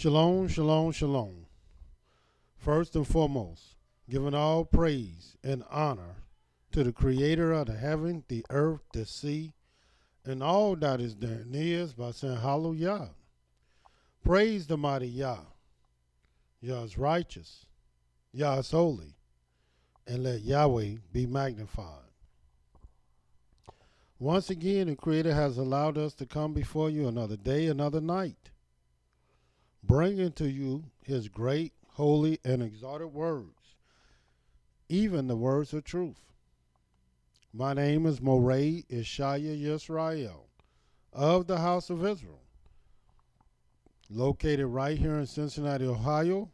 Shalom, shalom, shalom. First and foremost, giving all praise and honor to the creator of the heaven, the earth, the sea, and all that is therein is by saying hallelujah. Praise the mighty Yah. Yah is righteous. Yah is holy. And let Yahweh be magnified. Once again, the Creator has allowed us to come before you another day, another night, bringing to you his great, holy, and exalted words, even the words of truth. My name is Mowreh IshYAH of the house of Israel, located right here in Cincinnati, Ohio,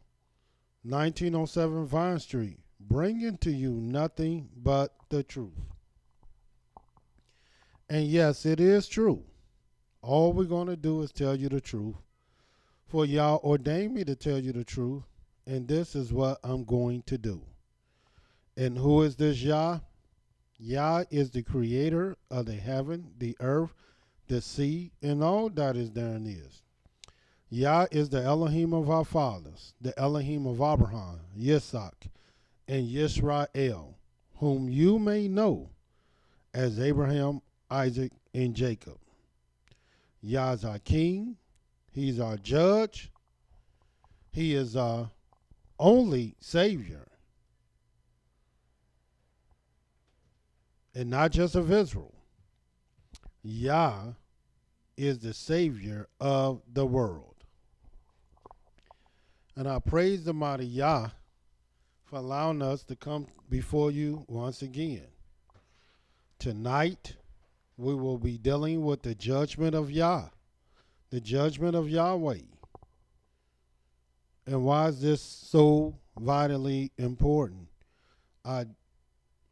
1907 Vine Street, bringing to you nothing but the truth. And yes, it is true. All we're going to do is tell you the truth. For Yah ordained me to tell you the truth, and this is what I'm going to do. And who is this Yah? Yah is the creator of the heaven, the earth, the sea, and all that is therein is. Yah is the Elohim of our fathers, the Elohim of Abraham, Yitzhak, and YIsraEL, whom you may know as Abraham, Isaac, and Jacob. Yah is our king. He's our judge. He is our only Savior. And not just of Israel. Yah is the Savior of the world. And I praise the mighty Yah for allowing us to come before you once again. Tonight, we will be dealing with the judgment of Yah, the judgment of Yahweh. And why is this so vitally important?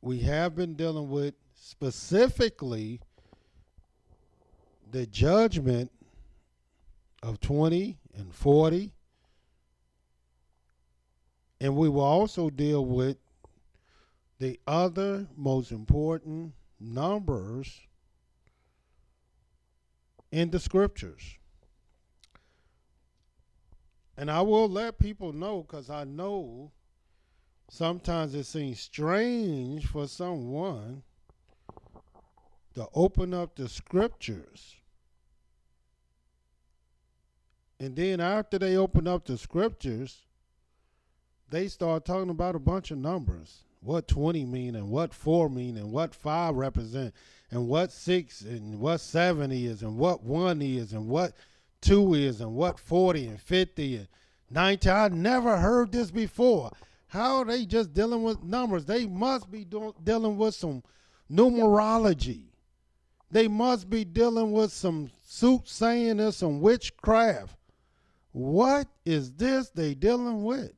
We have been dealing with specifically the judgment of 20 and 40. And we will also deal with the other most important numbers in the scriptures. And I will let people know, because I know sometimes it seems strange for someone to open up the scriptures, and then after they open up the scriptures, they start talking about a bunch of numbers. What 20 mean, and what 4 mean, and what 5 represent, and what 6, and what 7 is, and what 1 is, and what 2 is, and what 40 and 50 and 90. I never heard this before. How are they just dealing with numbers? They must be dealing with some numerology. They must be dealing with some soothsaying and some witchcraft. What is this they dealing with?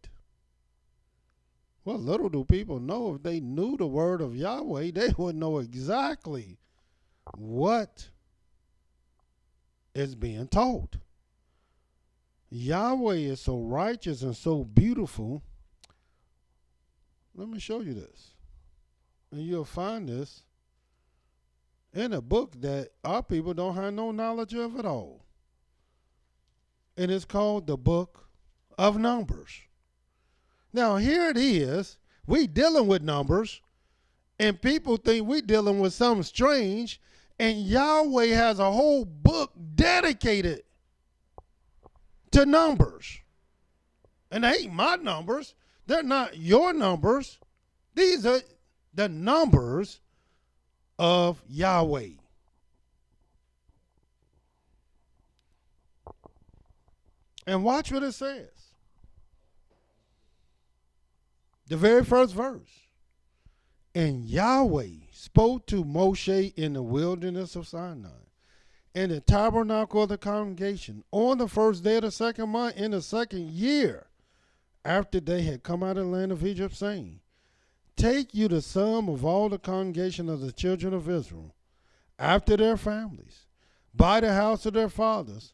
Well, little do people know, if they knew the word of Yahweh, they would know exactly what is being taught. Yahweh is so righteous and so beautiful. Let me show you this. And you'll find this in a book that our people don't have no knowledge of at all. And it's called the Book of Numbers. Now, here it is. We dealing with numbers, and people think we dealing with something strange, and Yahweh has a whole book dedicated to numbers. And they ain't my numbers. They're not your numbers. These are the numbers of Yahweh. And watch what it says. The very first verse. And Yahweh spoke to Moshe in the wilderness of Sinai, in the tabernacle of the congregation, on the first day of the second month, in the second year, after they had come out of the land of Egypt, saying, Take you the sum of all the congregation of the children of Israel, after their families, by the house of their fathers,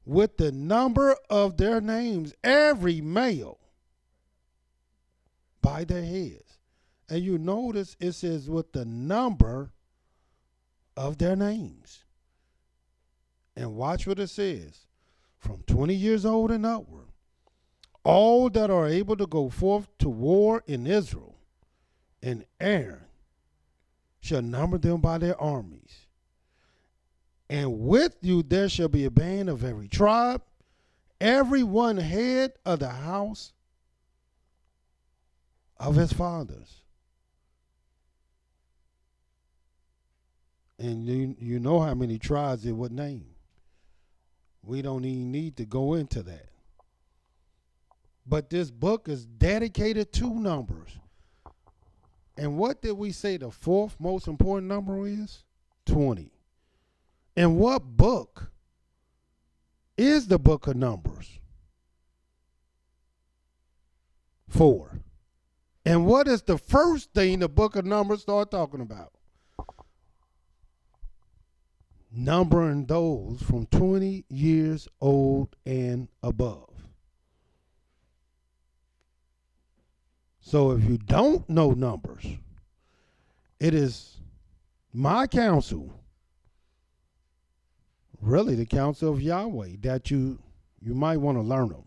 with the number of their names, every male, by their heads. And you notice it says with the number of their names. And watch what it says. From 20 years old and upward, all that are able to go forth to war in Israel, and Aaron shall number them by their armies. And with you there shall be a band of every tribe, every one head of the house of his fathers. And you know how many tribes it would name. We don't even need to go into that. But this book is dedicated to numbers. And what did we say the fourth most important number is? 20. And what book is the book of Numbers? 4. And what is the first thing the book of Numbers start talking about? Numbering those from 20 years old and above. So if you don't know numbers, it is my counsel, really the counsel of Yahweh, that you might want to learn them.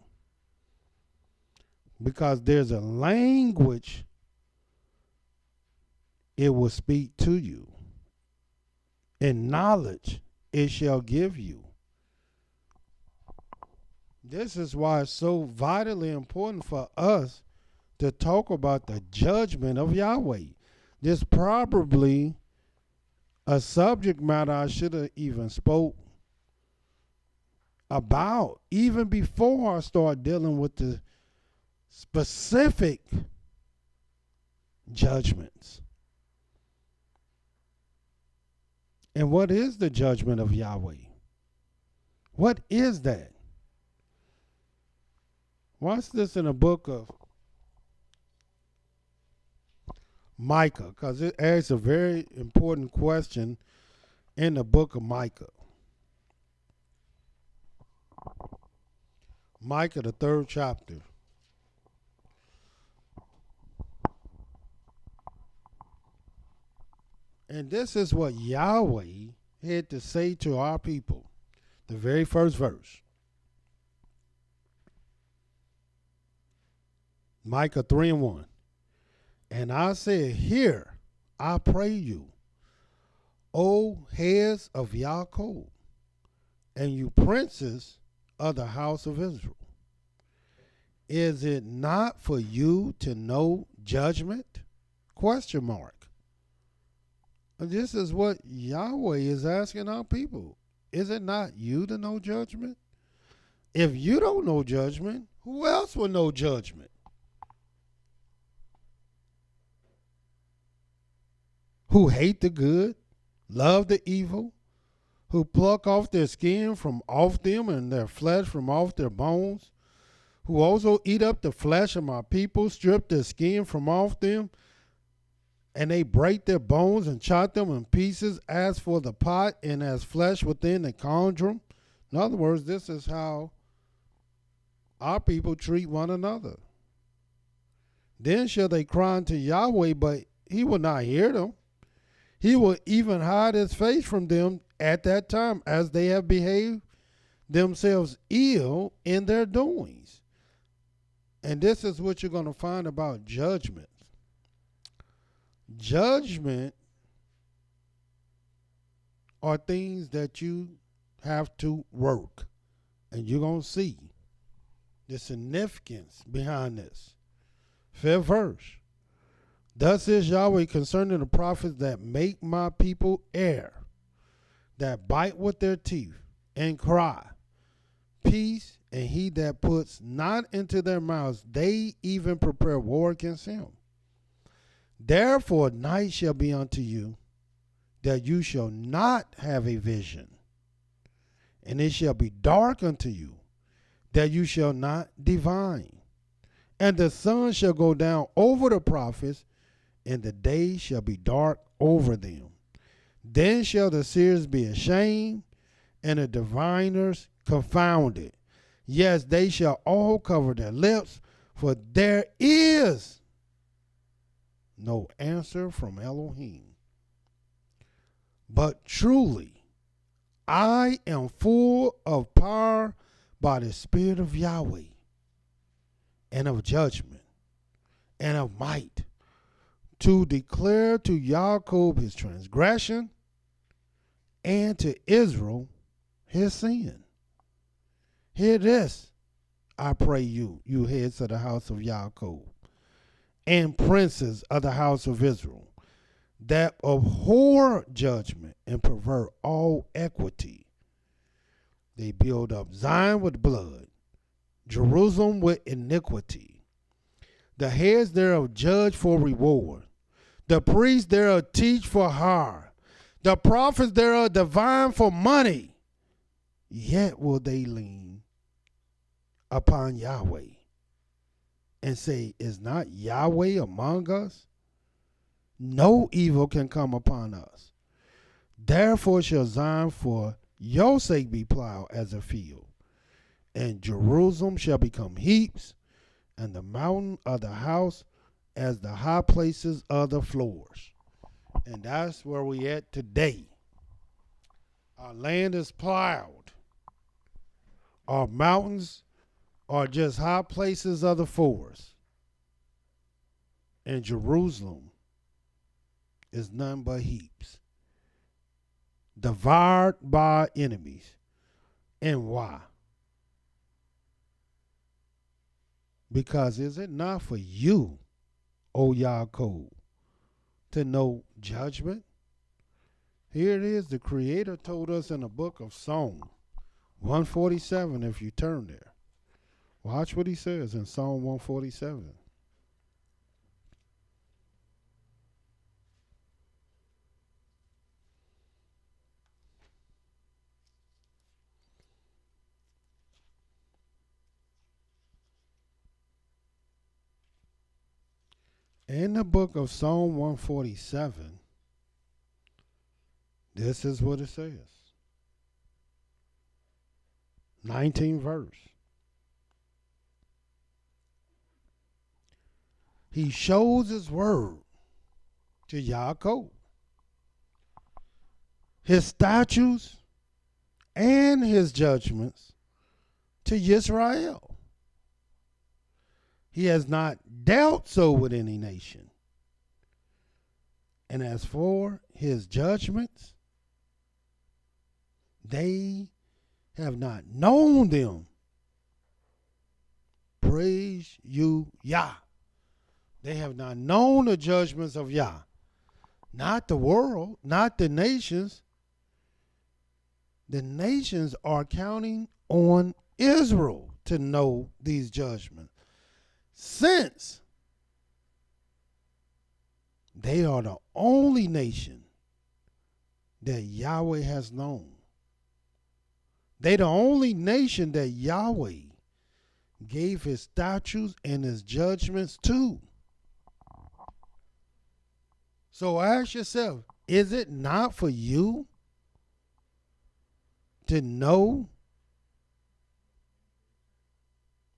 Because there's a language it will speak to you, and knowledge it shall give you. This is why it's so vitally important for us to talk about the judgment of Yahweh. This probably a subject matter I should have even spoke about even before I start dealing with the specific judgments. And what is the judgment of Yahweh? What is that? Watch this in the book of Micah, because it asks a very important question in the book of Micah. Micah, the 3rd chapter. And this is what Yahweh had to say to our people. The very first verse. Micah 3:1. And I said, hear, I pray you, O heads of Yaakov, and you princes of the house of Israel. Is it not for you to know judgment? Question mark. This is what Yahweh is asking our people. Is it not you to know judgment? If you don't know judgment, who else will know judgment? Who hate the good, love the evil, who pluck off their skin from off them and their flesh from off their bones, who also eat up the flesh of my people, strip their skin from off them, and they break their bones and chop them in pieces as for the pot and as flesh within the cauldron. In other words, this is how our people treat one another. Then shall they cry unto Yahweh, but he will not hear them. He will even hide his face from them at that time, as they have behaved themselves ill in their doings. And this is what you're going to find about judgment. Judgment are things that you have to work. And you're going to see the significance behind this. 5th verse. Thus is Yahweh concerning the prophets that make my people err, that bite with their teeth and cry, peace, and he that puts not into their mouths, they even prepare war against him. Therefore night shall be unto you, that you shall not have a vision, and it shall be dark unto you, that you shall not divine. And the sun shall go down over the prophets, and the day shall be dark over them. Then shall the seers be ashamed, and the diviners confounded. Yes, they shall all cover their lips, for there is no answer from Elohim. But truly, I am full of power by the Spirit of Yahweh. and of judgment and of might, to declare to Jacob his transgression and to Israel his sin. Hear this, I pray you, you heads of the house of Jacob, and princes of the house of Israel, that abhor judgment and pervert all equity. They build up Zion with blood, Jerusalem with iniquity. The heads thereof judge for reward. The priests thereof teach for hire. The prophets thereof divine for money. Yet will they lean upon Yahweh and say, is not Yahweh among us? No evil can come upon us. Therefore shall Zion for your sake be plowed as a field, and Jerusalem shall become heaps, and the mountain of the house as the high places of the floors. And that's where we at today. Our land is plowed. Our mountains are just high places of the forest. And Jerusalem is none but heaps, devoured by enemies. And why? Because is it not for you, O Yaakov, to know judgment? Here it is, the Creator told us in the book of Psalm 147, if you turn there. Watch what he says in Psalm 147. In the book of Psalm 147, this is what it says. 19th verse. He shows his word to Yaakov, his statutes and his judgments to Yisrael. He has not dealt so with any nation. And as for his judgments, they have not known them. Praise you, Yah. They have not known the judgments of Yah. Not the world, not the nations. The nations are counting on Israel to know these judgments, since they are the only nation that Yahweh has known. They the only nation that Yahweh gave his statutes and his judgments to. So ask yourself, is it not for you to know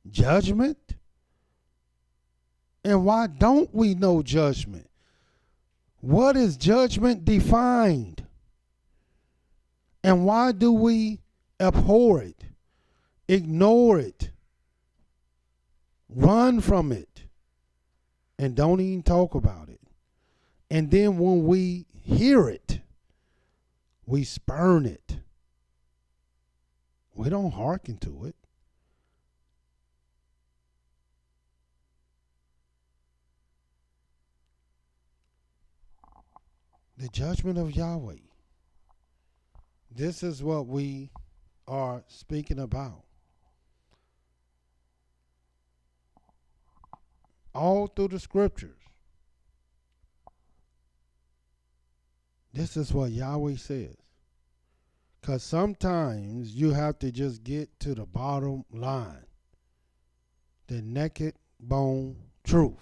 judgment? And why don't we know judgment? What is judgment defined? And why do we abhor it, ignore it, run from it, and don't even talk about it? And then when we hear it, we spurn it. We don't hearken to it. The judgment of Yahweh. This is what we are speaking about. All through the scriptures. This is what Yahweh says. Because sometimes you have to just get to the bottom line. The naked bone truth.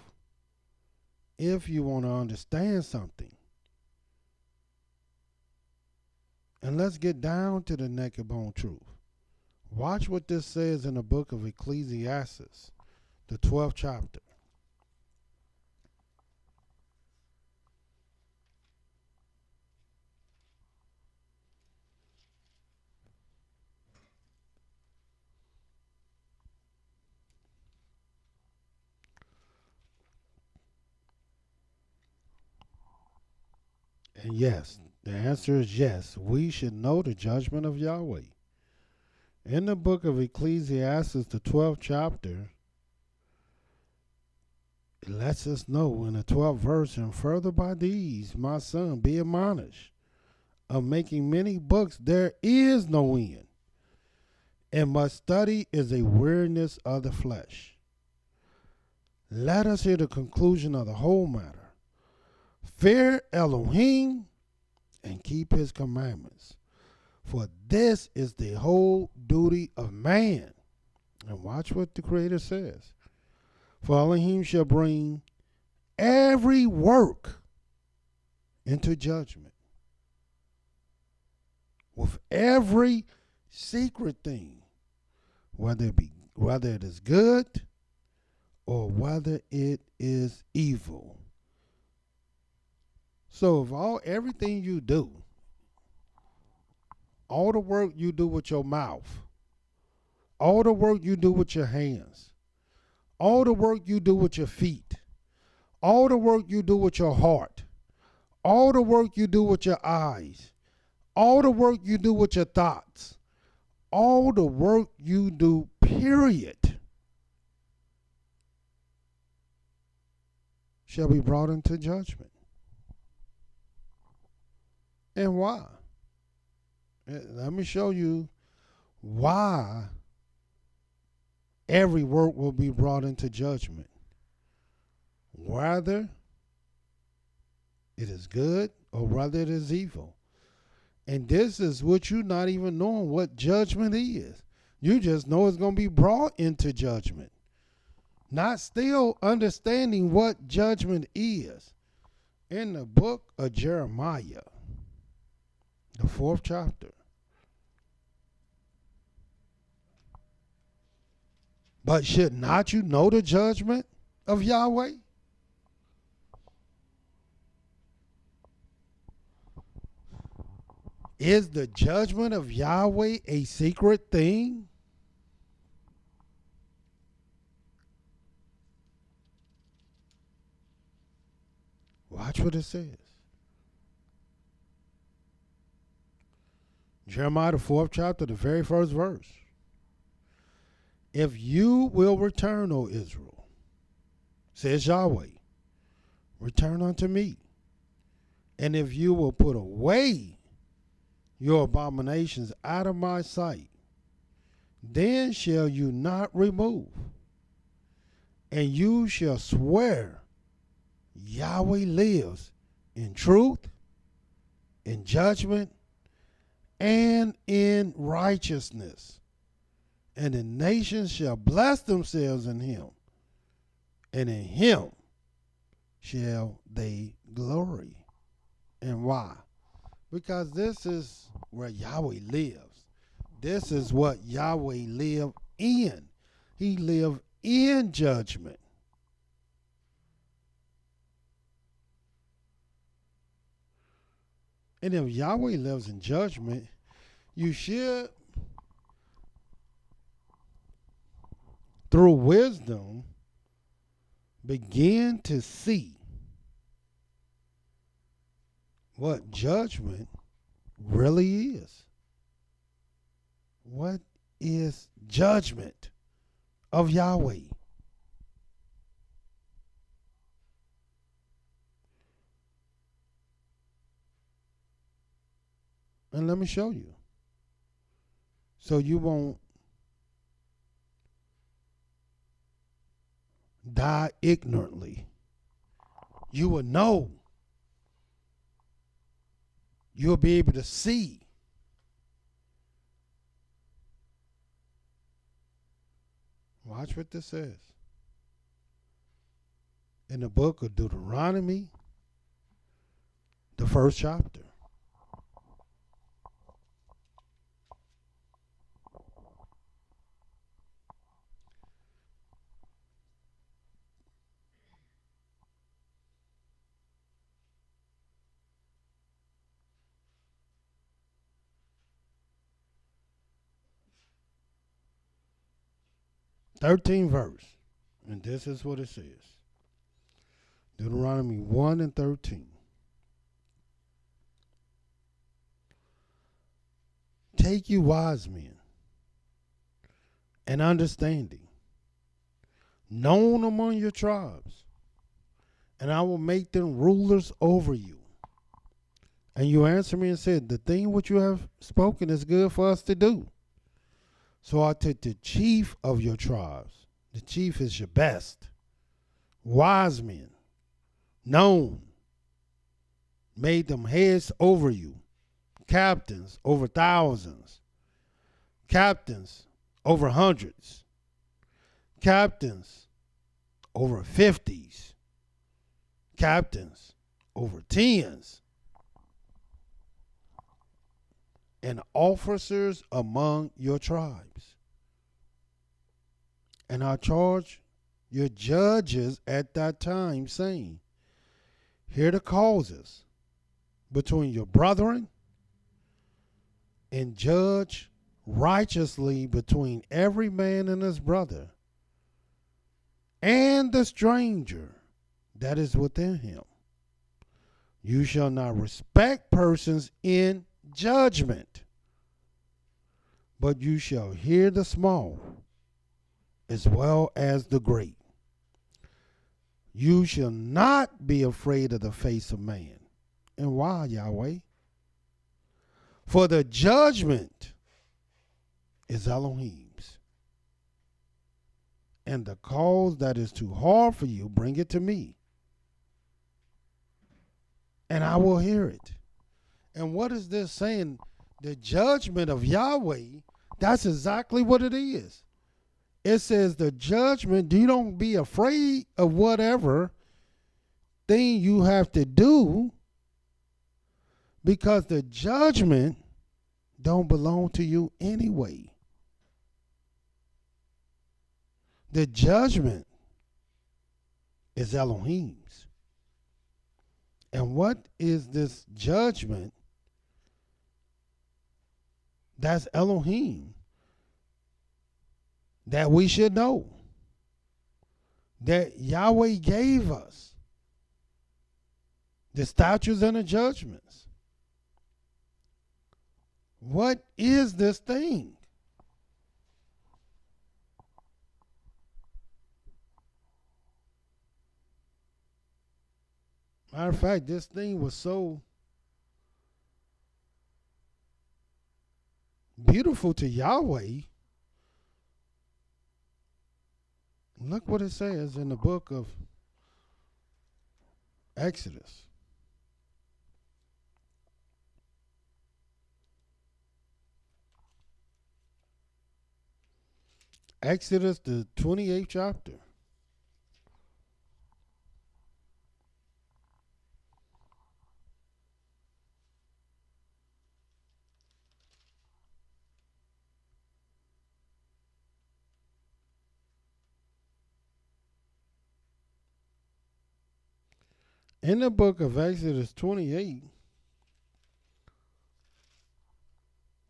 If you want to understand something. And let's get down to the naked bone truth. Watch what this says in the book of Ecclesiastes, the 12th chapter. And yes, the answer is yes. We should know the judgment of Yahweh. In the book of Ecclesiastes, the 12th chapter, it lets us know in the 12th verse, and further by these, my son, be admonished, of making many books there is no end, and much study is a weariness of the flesh. Let us hear the conclusion of the whole matter. Fear Elohim and keep his commandments, for this is the whole duty of man. And watch what the Creator says. For Elohim shall bring every work into judgment, with every secret thing, whether it is good or whether it is evil. So if everything you do, all the work you do with your mouth, all the work you do with your hands, all the work you do with your feet, all the work you do with your heart, all the work you do with your eyes, all the work you do with your thoughts, all the work you do, period, shall be brought into judgment. And why? Let me show you why every work will be brought into judgment, whether it is good or whether it is evil. And this is what you're not even knowing what judgment is. You just know it's going to be brought into judgment, not still understanding what judgment is. In the book of Jeremiah, the 4th chapter. But should not you know the judgment of Yahweh? Is the judgment of Yahweh a secret thing? Watch what it says. Jeremiah, the 4th chapter, the very first verse. If you will return, O Israel, says Yahweh, return unto me. And if you will put away your abominations out of my sight, then shall you not remove. And you shall swear, Yahweh lives in truth, in judgment, and in righteousness. And the nations shall bless themselves in him, and in him shall they glory. And why? Because this is where Yahweh lives. This is what Yahweh lived in. He lived in judgment. And if Yahweh lives in judgment, you should, through wisdom, begin to see what judgment really is. What is judgment of Yahweh? And let me show you, so you won't die ignorantly. You will know. You'll be able to see. Watch what this says. In the book of Deuteronomy, the 1st chapter. Thirteenth verse. And this is what it says. Deuteronomy 1 and 13. take you wise men and understanding, known among your tribes, and I will make them rulers over you. And you answered me and said, the thing which you have spoken is good for us to do. So I took the chief of your tribes. The chief is your best. Wise men, known, made them heads over you, captains over thousands, captains over hundreds, captains over 50s, captains over 10s, and officers among your tribes. And I charge your judges at that time, saying, hear the causes between your brethren, and judge righteously between every man and his brother, and the stranger that is within him. You shall not respect persons in judgment, but you shall hear the small as well as the great. You shall not be afraid of the face of man. And why, Yahweh? For the judgment is Elohim's. And the cause that is too hard for you, bring it to me, and I will hear it. And what is this saying? The judgment of Yahweh, that's exactly what it is. It says the judgment, you don't be afraid of whatever thing you have to do, because the judgment don't belong to you anyway. The judgment is Elohim's. And what is this judgment? That's Elohim. That we should know. That Yahweh gave us. The statutes and the judgments. What is this thing? Matter of fact, this thing was so beautiful to Yahweh. Look what it says in the book of Exodus. Exodus, the 28th chapter. In the book of Exodus 28,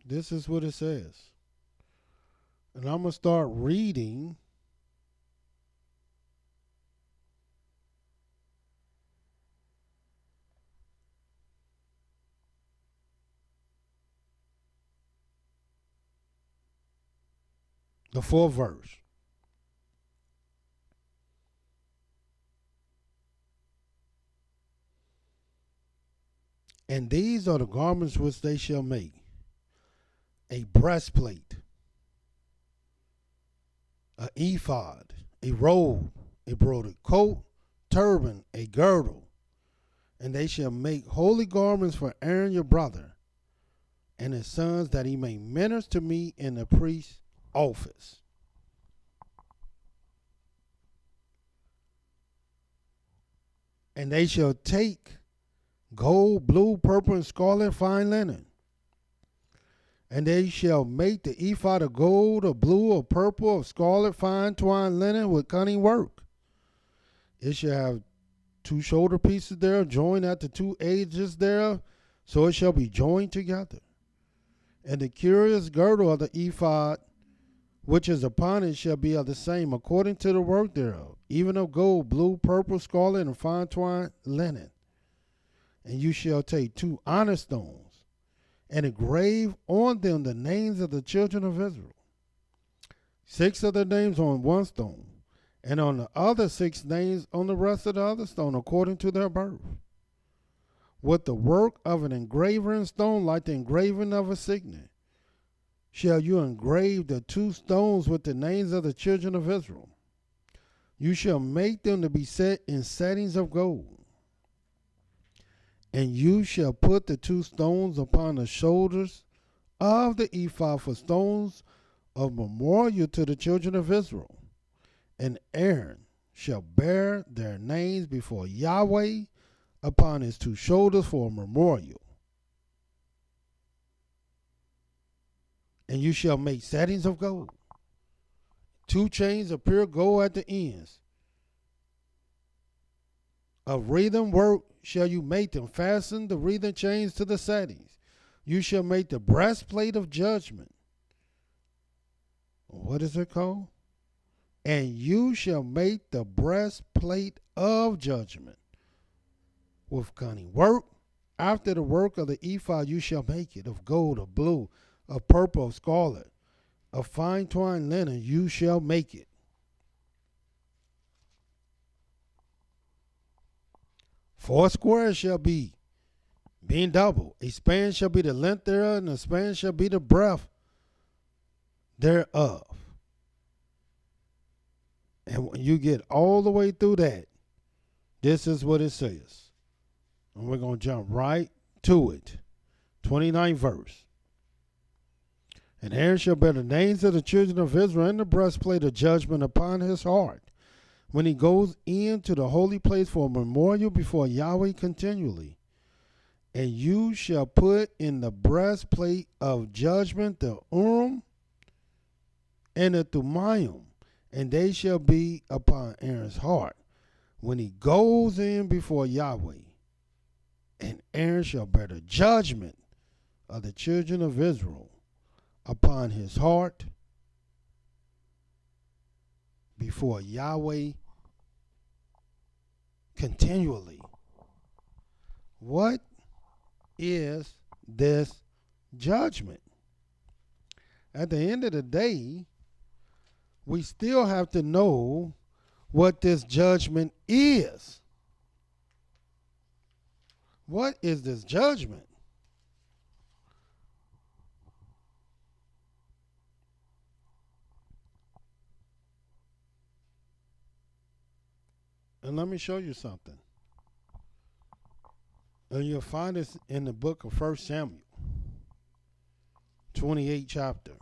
this is what it says. And I'm going to start reading the 4th verse. And these are the garments which they shall make: a breastplate, an ephod, a robe, a broidered coat, turban, a girdle. And they shall make holy garments for Aaron your brother and his sons, that he may minister to me in the priest's office. And they shall take gold, blue, purple, and scarlet fine linen. And they shall make the ephod of gold, or blue, or purple, or scarlet fine twined linen with cunning work. It shall have 2 shoulder pieces thereof, joined at the 2 edges thereof, so it shall be joined together. And the curious girdle of the ephod, which is upon it, shall be of the same, according to the work thereof, even of gold, blue, purple, scarlet, and fine twined linen. And you shall take 2 honest stones, and engrave on them the names of the children of Israel. 6 of their names on one stone, and on the other 6 names on the rest of the other stone, according to their birth. With the work of an engraver in stone, like the engraving of a signet, shall you engrave the 2 stones with the names of the children of Israel. You shall make them to be set in settings of gold. And you shall put the 2 stones upon the shoulders of the ephod for stones of memorial to the children of Israel. And Aaron shall bear their names before Yahweh upon his 2 shoulders for a memorial. And you shall make settings of gold, 2 chains of pure gold at the ends. Of wreathen work shall you make them, fasten the wreathen chains to the settings. You shall make the breastplate of judgment. What is it called? And you shall make the breastplate of judgment with cunning work. After the work of the ephod you shall make it, of gold, of blue, of purple, of scarlet, of fine twined linen you shall make it. 4 squares shall be, being double. A span shall be the length thereof, and a span shall be the breadth thereof. And when you get all the way through that, this is what it says. And we're going to jump right to it. 29th verse. And Aaron shall bear the names of the children of Israel and the breastplate of judgment upon his heart, when he goes into the holy place for a memorial before Yahweh continually. And you shall put in the breastplate of judgment the Urim and the Thummim, and they shall be upon Aaron's heart when he goes in before Yahweh. And Aaron shall bear the judgment of the children of Israel upon his heart before Yahweh continually. What is this judgment? At the end of the day, we still have to know what this judgment is. What is this judgment? And let me show you something. And you'll find this in the book of 1 Samuel, 28th chapter.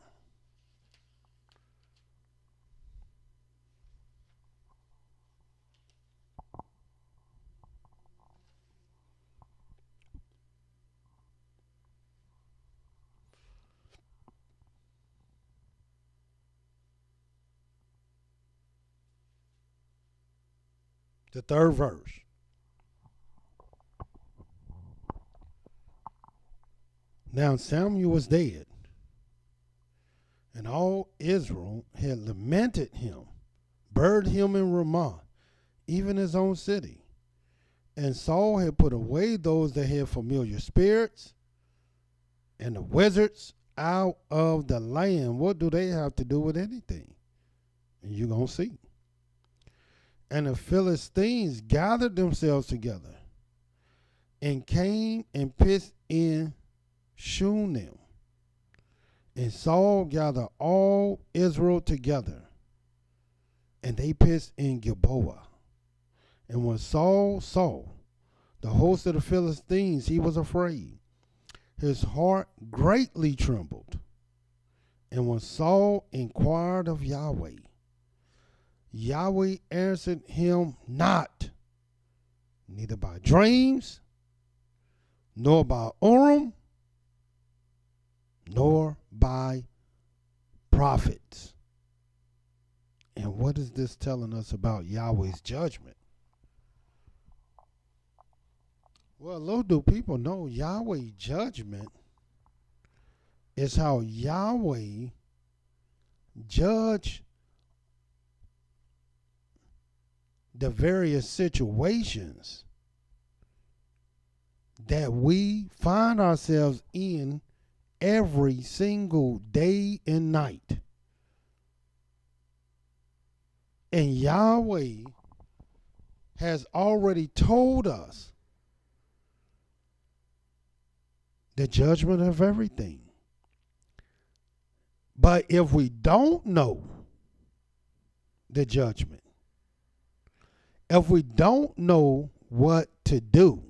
The 3rd verse. Now Samuel was dead, and all Israel had lamented him, buried him in Ramah, even his own city. And Saul had put away those that had familiar spirits and the wizards out of the land. What do they have to do with anything? And you're going to see. And the Philistines gathered themselves together and came and pitched in Shunem. And Saul gathered all Israel together, and they pitched in Gilboa. And when Saul saw the host of the Philistines, he was afraid. His heart greatly trembled. And when Saul inquired of Yahweh, Yahweh answered him not, neither by dreams, nor by Urim, nor by prophets. And what is this telling us about Yahweh's judgment? Well, little do people know, Yahweh's judgment is how Yahweh judge the various situations that we find ourselves in every single day and night. And Yahweh has already told us the judgment of everything. But if we don't know the judgment, if we don't know what to do,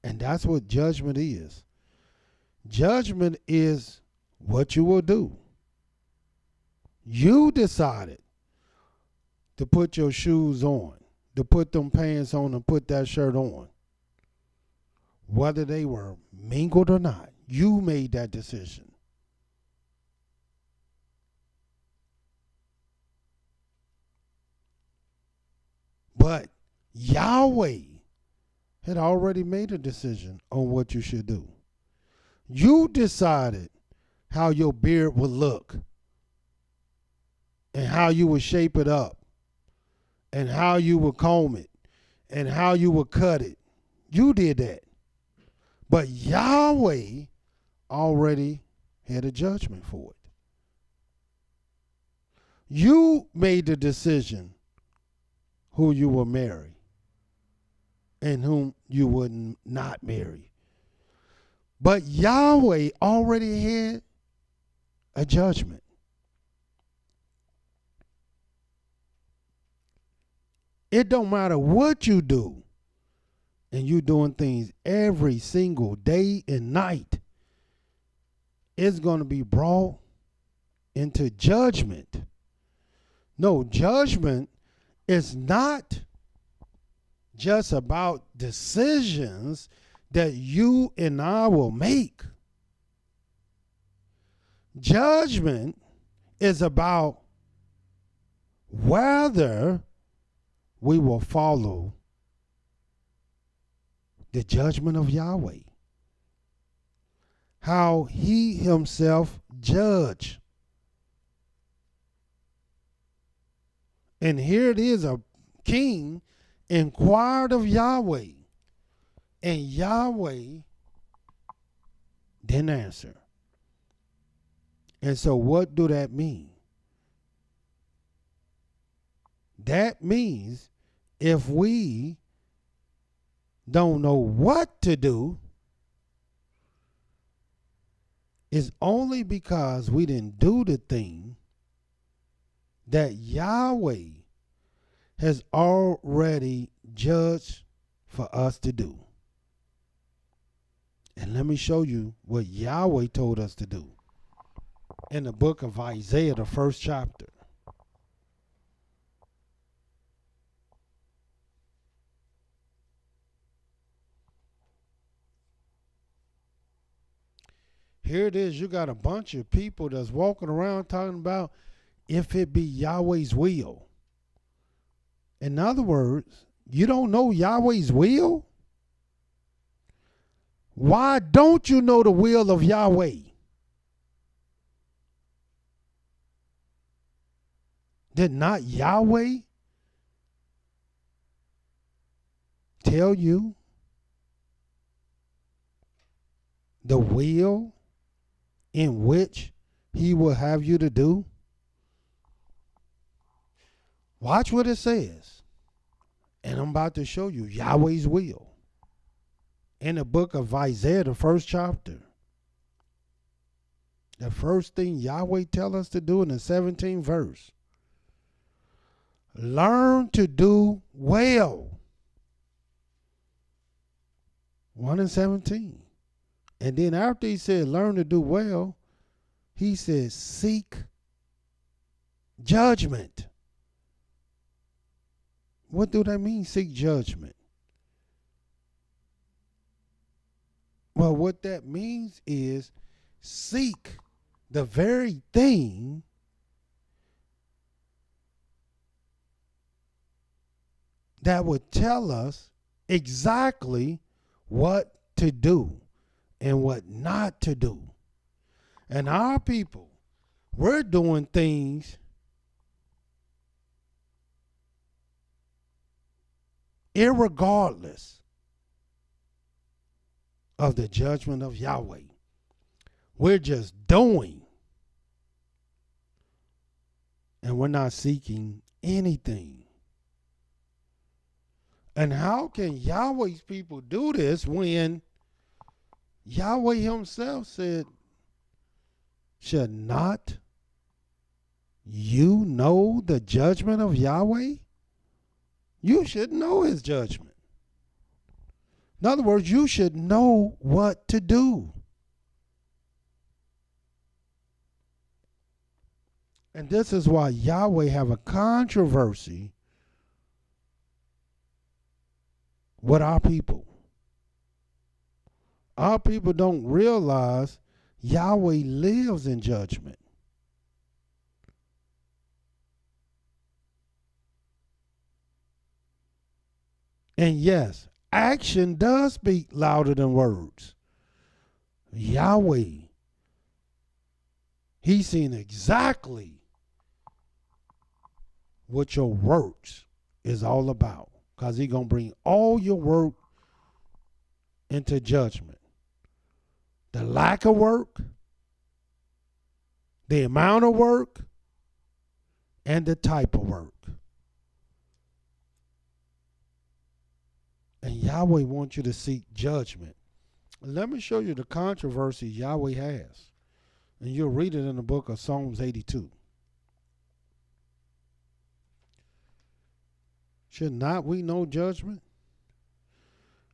and that's what judgment is. Judgment is what you will do. You decided to put your shoes on, to put them pants on and put that shirt on. Whether they were mingled or not, you made that decision. But Yahweh had already made a decision on what you should do. You decided how your beard would look and how you would shape it up and how you would comb it and how you would cut it. You did that. But Yahweh already had a judgment for it. You made the decision who you will marry and whom you would not marry. But Yahweh already had a judgment. It don't matter what you do, and you doing things every single day and night, it's going to be brought into judgment. No, judgment is not just about decisions that you and I will make. Judgment is about whether we will follow the judgment of Yahweh. How he himself judge. And here it is, a king inquired of Yahweh, and Yahweh didn't answer. And so what do that mean? That means if we don't know what to do, it's only because we didn't do the thing that Yahweh has already judged for us to do. And let me show you what Yahweh told us to do in the book of Isaiah, the 1st chapter. Here it is. You got a bunch of people that's walking around talking about if it be Yahweh's will. In other words, you don't know Yahweh's will? Why don't you know the will of Yahweh? Did not Yahweh tell you the will in which he will have you to do? Watch what it says. And I'm about to show you Yahweh's will. In the book of Isaiah, the 1st chapter. The first thing Yahweh tells us to do in the 17th verse. Learn to do well. 1:17. And then after he said learn to do well, he said seek judgment. What do that mean, seek judgment? Well, what that means is seek the very thing that would tell us exactly what to do and what not to do. And our people, we're doing things irregardless of the judgment of Yahweh. We're just doing. And we're not seeking anything. And how can Yahweh's people do this when Yahweh himself said, should not you know the judgment of Yahweh? You should know his judgment. In other words, you should know what to do. And this is why Yahweh have a controversy with our people. Our people don't realize Yahweh lives in judgment. And yes, action does speak louder than words. Yahweh, he's seen exactly what your works is all about, because he's going to bring all your work into judgment. The lack of work, the amount of work, and the type of work. And Yahweh wants you to seek judgment. Let me show you the controversy Yahweh has. And you'll read it in the book of Psalms 82. Should not we know judgment?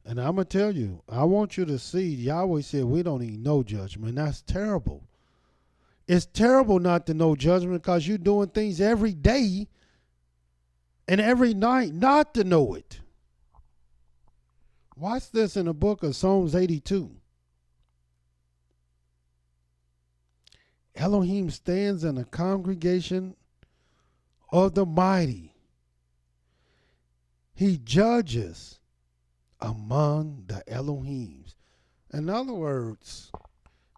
And I'm going to tell you, I want you to see, Yahweh said we don't even know judgment. That's terrible. It's terrible not to know judgment because you're doing things every day and every night not to know it. Watch this in the book of Psalms 82. Elohim stands in a congregation of the mighty. He judges among the Elohims. In other words,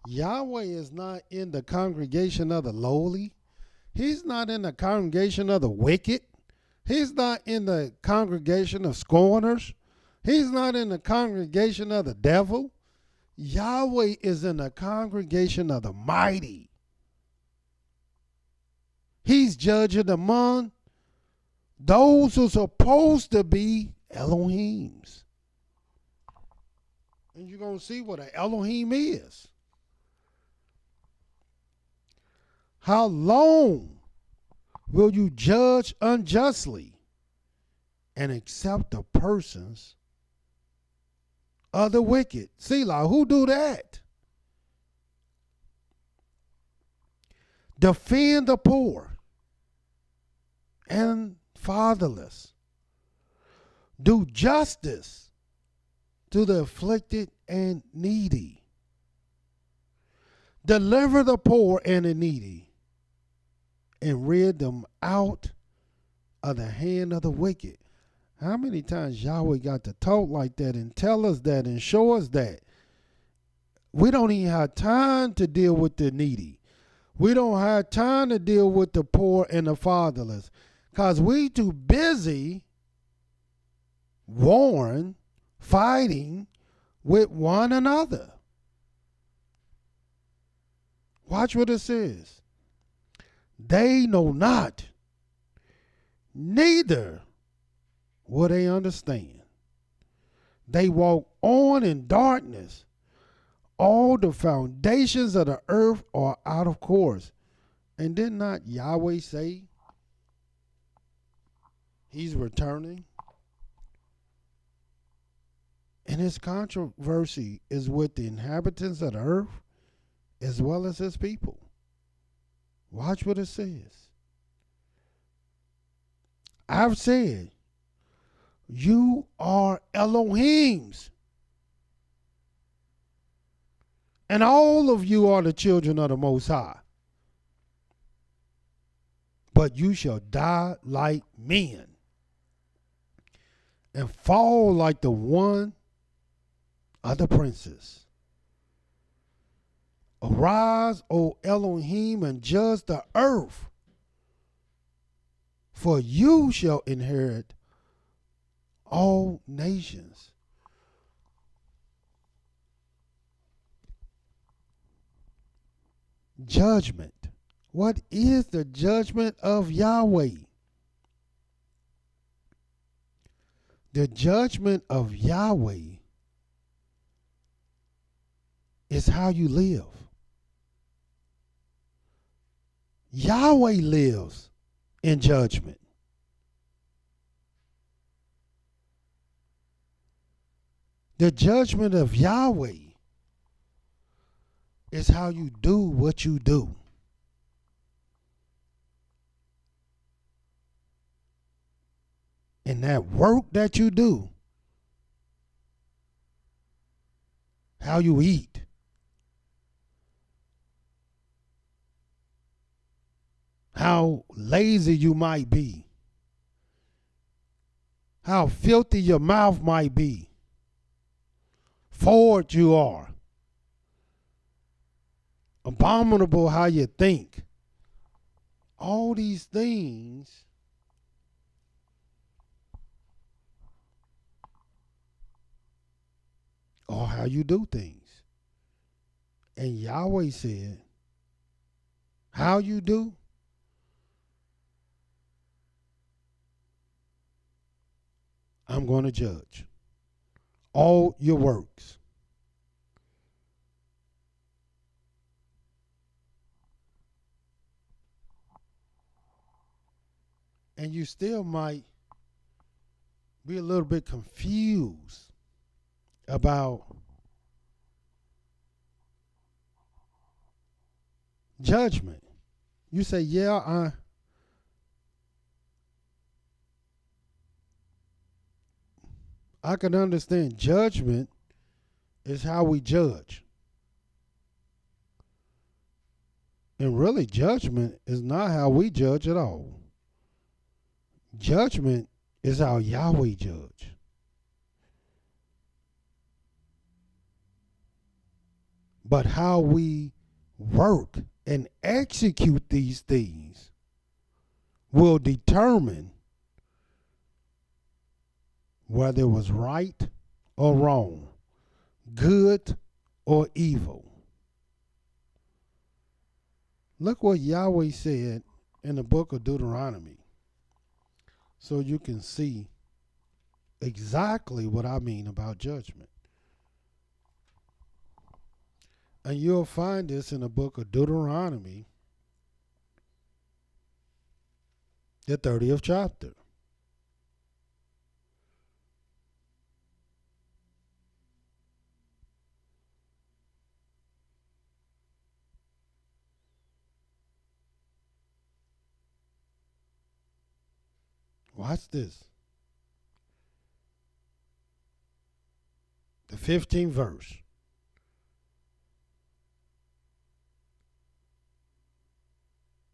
Yahweh is not in the congregation of the lowly. He's not in the congregation of the wicked. He's not in the congregation of scorners. He's not in the congregation of the devil. Yahweh is in the congregation of the mighty. He's judging among those who are supposed to be Elohims. And you're going to see what an Elohim is. How long will you judge unjustly and accept the persons of the wicked? Selah, who do that? Defend the poor and fatherless. Do justice to the afflicted and needy. Deliver the poor and the needy, and rid them out of the hand of the wicked. How many times Yahweh got to talk like that and tell us that and show us that? We don't even have time to deal with the needy. We don't have time to deal with the poor and the fatherless because we too busy warring, fighting with one another. Watch what it says. They know not, neither will they understand. They walk on in darkness. All the foundations of the earth are out of course. And did not Yahweh say he's returning? And his controversy is with the inhabitants of the earth as well as his people. Watch what it says. I've said, you are Elohims, and all of you are the children of the Most High. But you shall die like men and fall like the one of the princes. Arise, O Elohim, and judge the earth, for you shall inherit all nations. judgment. What is the judgment of Yahweh? The judgment of Yahweh is how you live. Yahweh lives in judgment. The judgment of Yahweh is how you do what you do. And that work that you do, how you eat, how lazy you might be, how filthy your mouth might be, forward you are, abominable how you think. All these things are how you do things. And Yahweh said, how you do, I'm going to judge all your works. And you still might be a little bit confused about judgment. You say, yeah, I can understand judgment is how we judge. And really, judgment is not how we judge at all. Judgment is how Yahweh judge. But how we work and execute these things will determine whether it was right or wrong, good or evil. Look what Yahweh said in the book of Deuteronomy, so you can see exactly what I mean about judgment. And you'll find this in the book of Deuteronomy, the 30th chapter. Watch this. The 15th verse.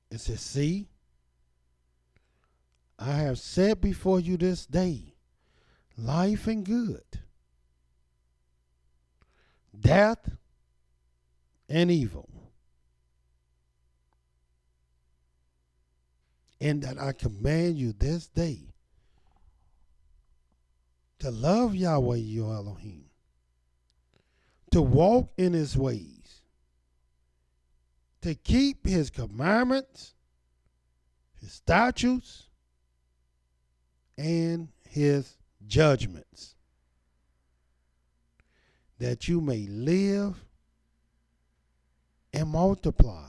It says, see, I have set before you this day life and good, death and evil. And that I command you this day to love Yahweh your Elohim, to walk in his ways, to keep his commandments, his statutes, and his judgments, that you may live and multiply.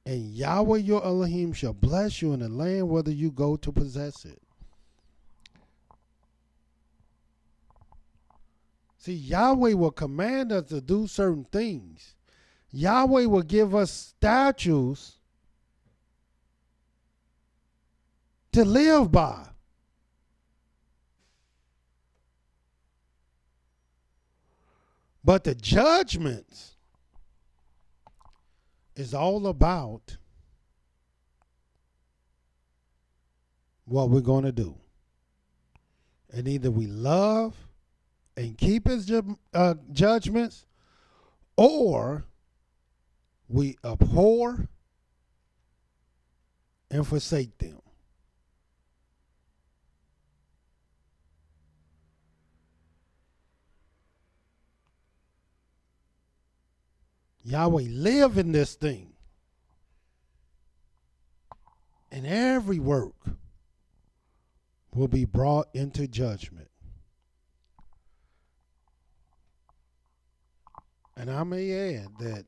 And Yahweh your Elohim shall bless you in the land whether you go to possess it. See, Yahweh will command us to do certain things. Yahweh will give us statutes to live by. But the judgments is all about what we're going to do. And either we love and keep his judgments, or we abhor and forsake them. Yahweh live in this thing. And every work will be brought into judgment. And I may add that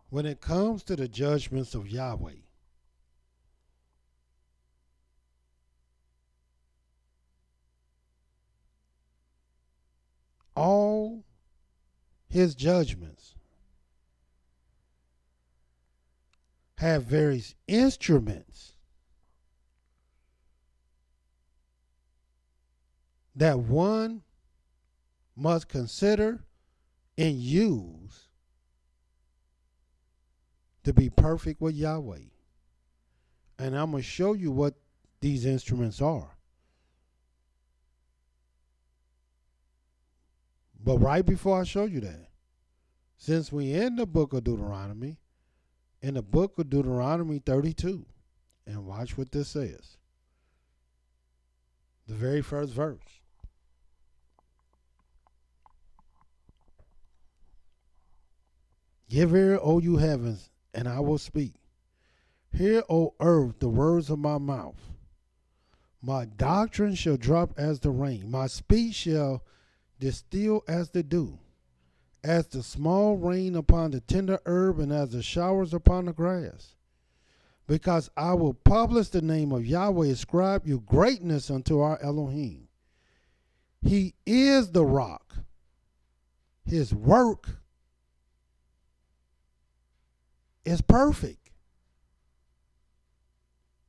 when it comes to the judgments of Yahweh, all his judgments have various instruments that one must consider and use to be perfect with Yahweh. And I'm going to show you what these instruments are. But right before I show you that, since we in the book of Deuteronomy, in the book of Deuteronomy 32, and watch what this says. The very first verse. Give ear, O you heavens, and I will speak. Hear, O earth, the words of my mouth. My doctrine shall drop as the rain. My speech shall distill as the dew, as the small rain upon the tender herb, and as the showers upon the grass. Because I will publish the name of Yahweh, ascribe you greatness unto our Elohim. He is the rock. His work is perfect.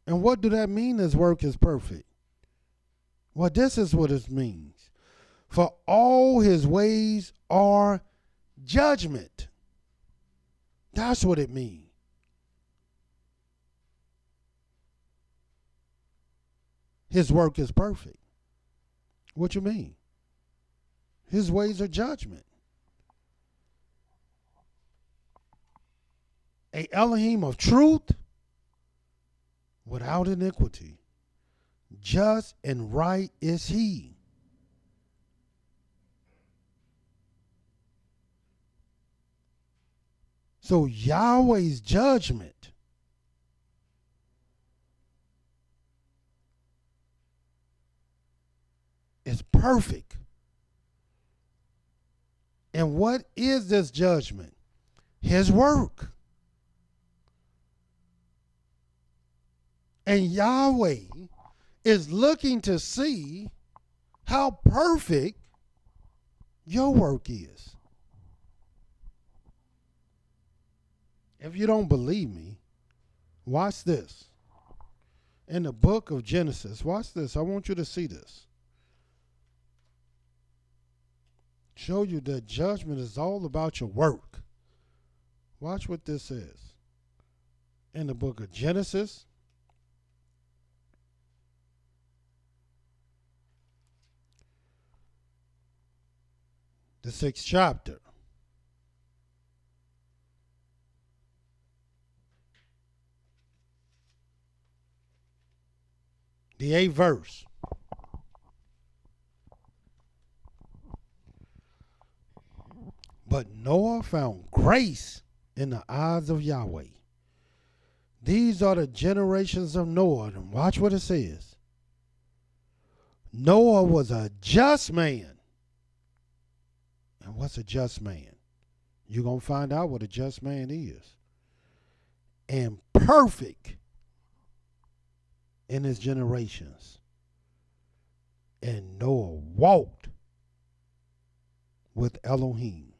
And what do that mean, his work is perfect? Well, this is what it means. For all his ways are judgment. That's what it means. His work is perfect. What you mean? His ways are judgment. A Elohim of truth without iniquity. Just and right is he. So Yahweh's judgment is perfect. And what is this judgment? His work. And Yahweh is looking to see how perfect your work is. If you don't believe me, watch this. In the book of Genesis, watch this. I want you to see this. Show you that judgment is all about your work. Watch what this says. In the book of Genesis, the 6th chapter. The 8th verse. But Noah found grace in the eyes of Yahweh. These are the generations of Noah. And watch what it says. Noah was a just man. And what's a just man? You're going to find out what a just man is. And perfect in his generations. And Noah walked with Elohim.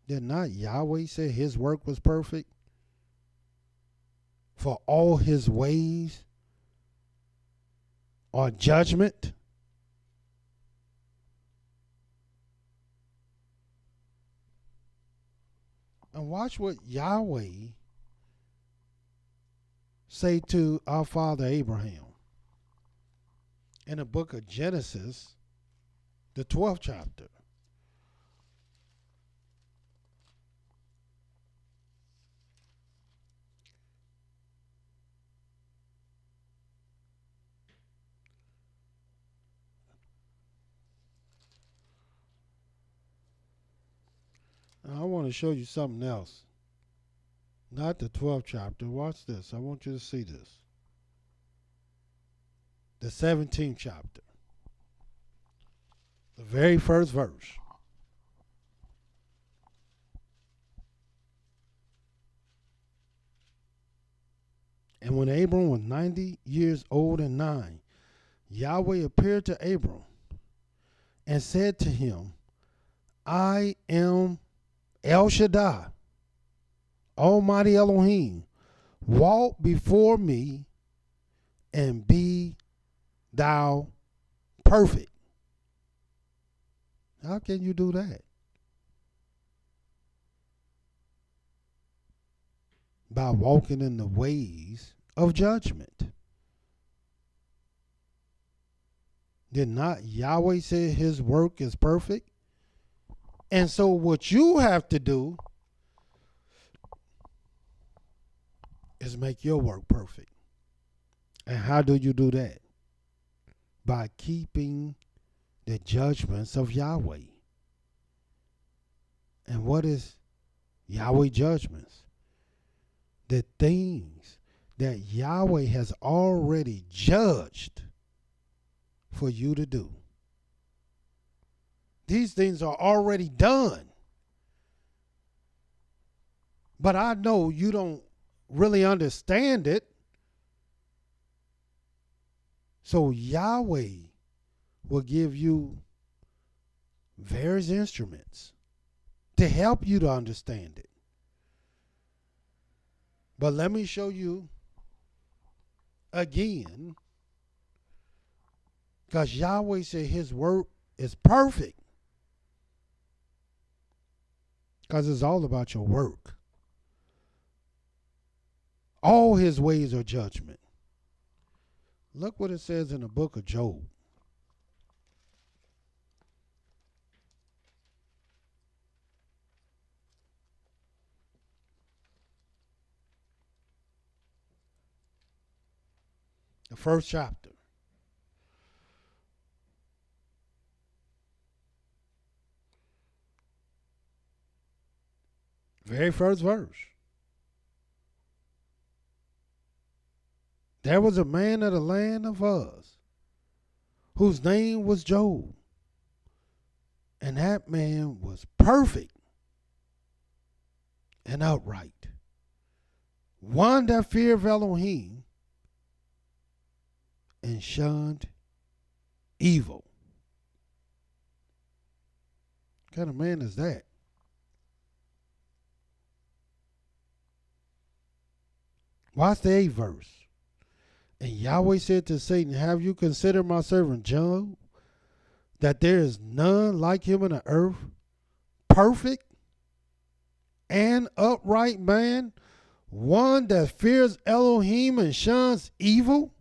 Did not Yahweh say his work was perfect? For all his ways are judgment? And watch what Yahweh say to our father Abraham. In the book of Genesis, the 12th chapter. I want to show you something else. Not the 12th chapter. Watch this. I want you to see this. The 17th chapter. The very first verse. And when Abram was 90 years old and 9, Yahweh appeared to Abram and said to him, I am El Shaddai, Almighty Elohim. Walk before me and be thou perfect. How can you do that? By walking in the ways of judgment. Did not Yahweh say his work is perfect? And so what you have to do is make your work perfect. And how do you do that? By keeping the judgments of Yahweh. And what is Yahweh judgments? The things that Yahweh has already judged for you to do. These things are already done. But I know you don't really understand it. So Yahweh will give you various instruments to help you to understand it. But let me show you again, because Yahweh said his work is perfect. Because it's all about your work. All his ways are judgment. Look what it says in the book of Job. The first chapter. Very first verse. There was a man of the land of Uz, whose name was Job. And that man was perfect and upright, one that feared Elohim and shunned evil. What kind of man is that? Watch the 8th verse. And Yahweh said to Satan, have you considered my servant Job, that there is none like him in the earth, perfect and upright man, one that fears Elohim and shuns evil?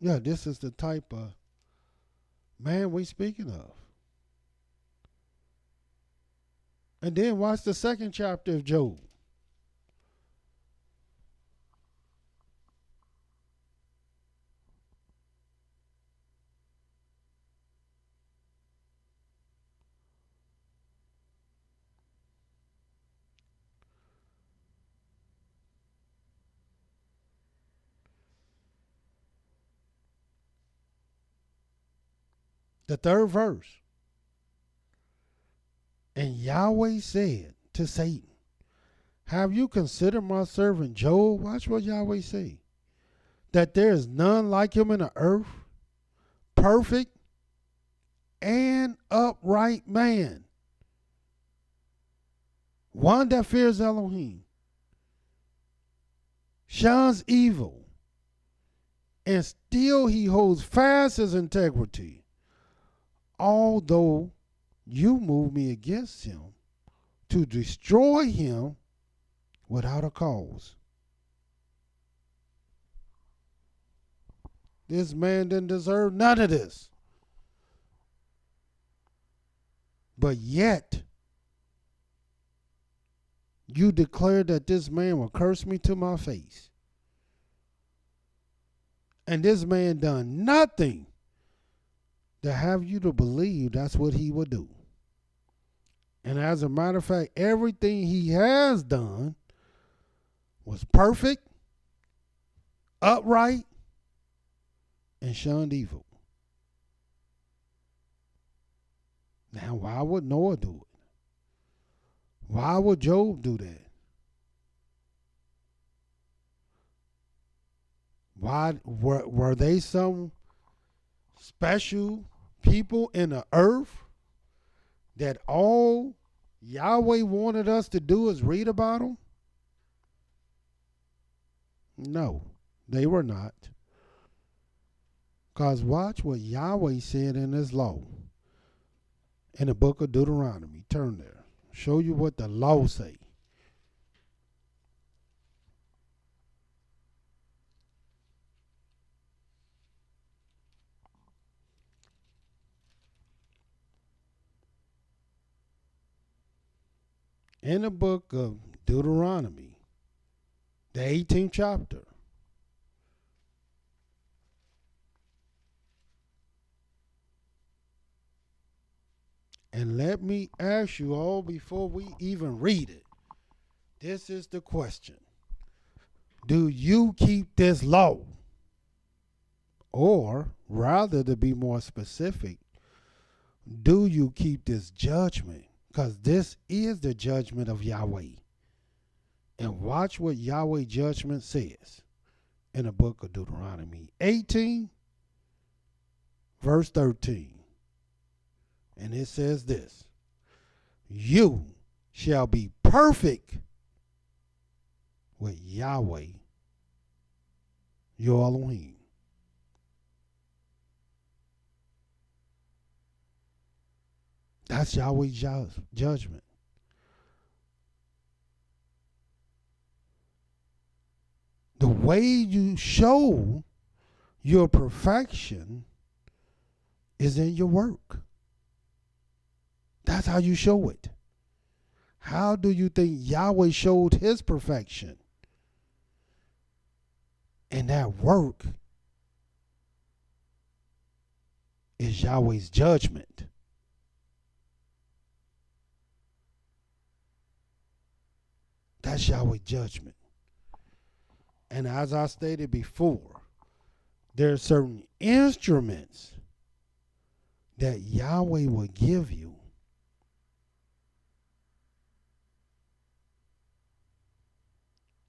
Yeah, this is the type of man we speaking of. And then watch the 2nd chapter of Job. The 3rd verse. And Yahweh said to Satan, have you considered my servant Job? Watch what Yahweh say. That there is none like him in the earth, perfect and upright man, one that fears Elohim, shuns evil, and still he holds fast his integrity, although you move me against him to destroy him without a cause. This man didn't deserve none of this. But yet, you declared that this man will curse me to my face. And this man done nothing to have you to believe that's what he would do. And as a matter of fact, everything he has done was perfect, upright, and shunned evil. Now, why would Noah do it? Why would Job do that? Why were they some special people in the earth that all Yahweh wanted us to do is read about them? No, they were not. Because watch what Yahweh said in his law in the book of Deuteronomy. Turn there. Show you what the law say. In the book of Deuteronomy, the 18th chapter. And let me ask you all before we even read it. This is the question. Do you keep this law? Or, rather to be more specific, do you keep this judgment? Because this is the judgment of Yahweh. And watch what Yahweh judgment says in the book of Deuteronomy 18, verse 13. And it says this: you shall be perfect with Yahweh, your Elohim. That's Yahweh's judgment. The way you show your perfection is in your work. That's how you show it. How do you think Yahweh showed his perfection? And that work is Yahweh's judgment. That's Yahweh's judgment. And as I stated before, there are certain instruments that Yahweh will give you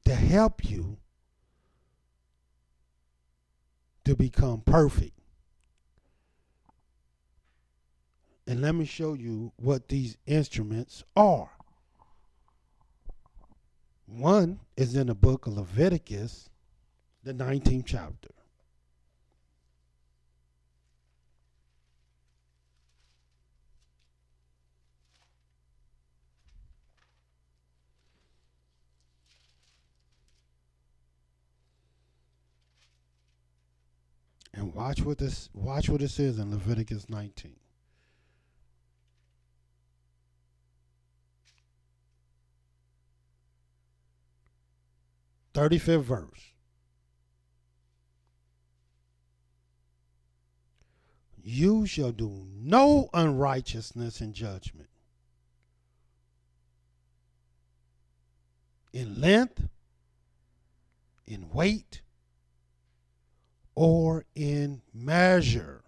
to help you to become perfect. And let me show you what these instruments are. One is in the book of Leviticus, the 19th chapter. And watch what it says in Leviticus 19. "35th verse. You shall do no unrighteousness in judgment, in length, in weight, or in measure."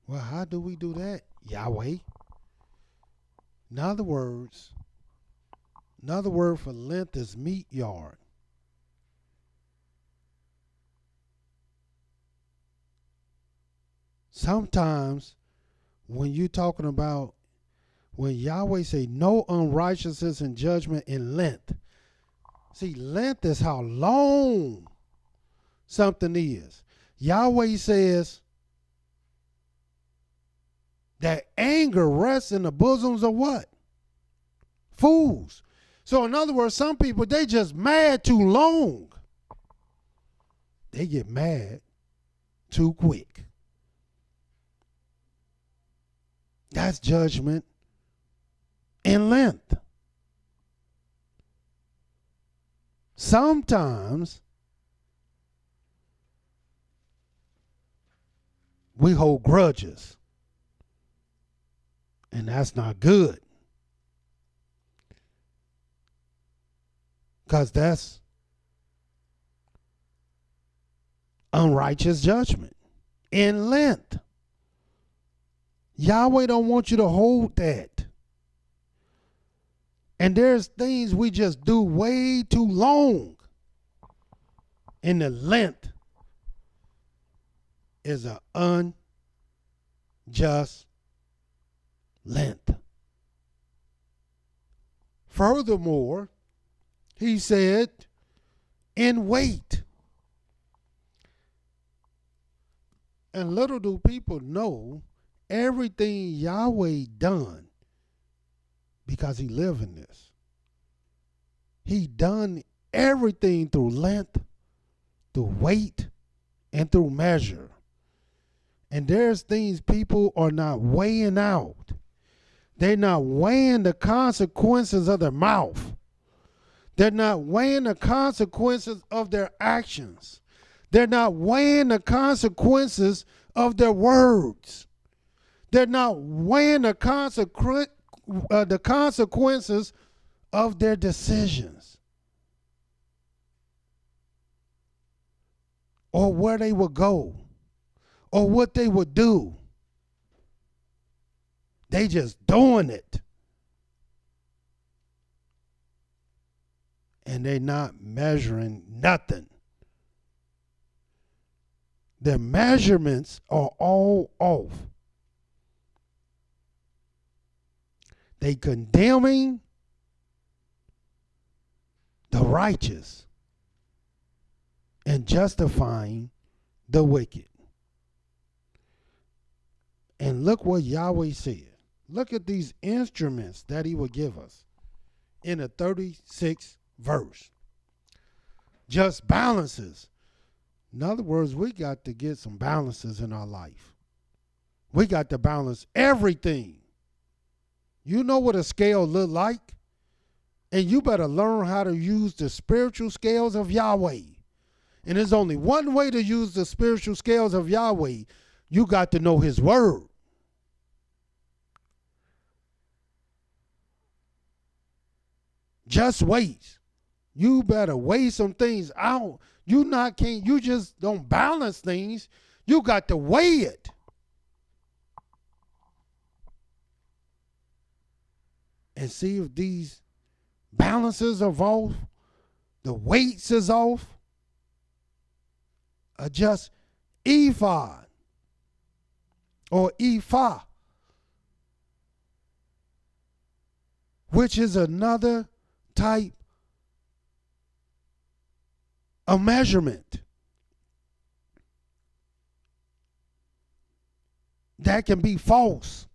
Well, how do we do that? Yahweh. Another word for length is meat yard. Sometimes when you're talking about, when Yahweh say no unrighteousness in judgment in length. See, length is how long something is. Yahweh says that anger rests in the bosoms of what? Fools. So in other words, some people, they just mad too long. They get mad too quick. That's judgment in length. Sometimes We hold grudges. And that's not good. Because that's unrighteous judgment in length. Yahweh don't want you to hold that. And there's things we just do way too long. And the length is an unjust length. Furthermore, he said, and wait. And little do people know everything Yahweh done because he lived in this. He done everything through length, through weight, and through measure. And there's things people are not weighing out. They're not weighing the consequences of their mouth. They're not weighing the consequences of their actions. They're not weighing the consequences of their words. They're not weighing the consequences of their decisions. Or where they would go. Or what they would do. They just doing it. And they're not measuring nothing. Their measurements are all off. They condemning the righteous and justifying the wicked. And look what Yahweh said. Look at these instruments that he will give us in the 36th verse. Just balances. In other words, we got to get some balances in our life. We got to balance everything. You know what a scale look like? And you better learn how to use the spiritual scales of Yahweh. And there's only one way to use the spiritual scales of Yahweh. You got to know his word. Just wait. You better weigh some things out. You just don't balance things. You got to weigh it. And see if these balances are off, the weights is off. Just ephod or ephah, which is another type of measurement that can be false.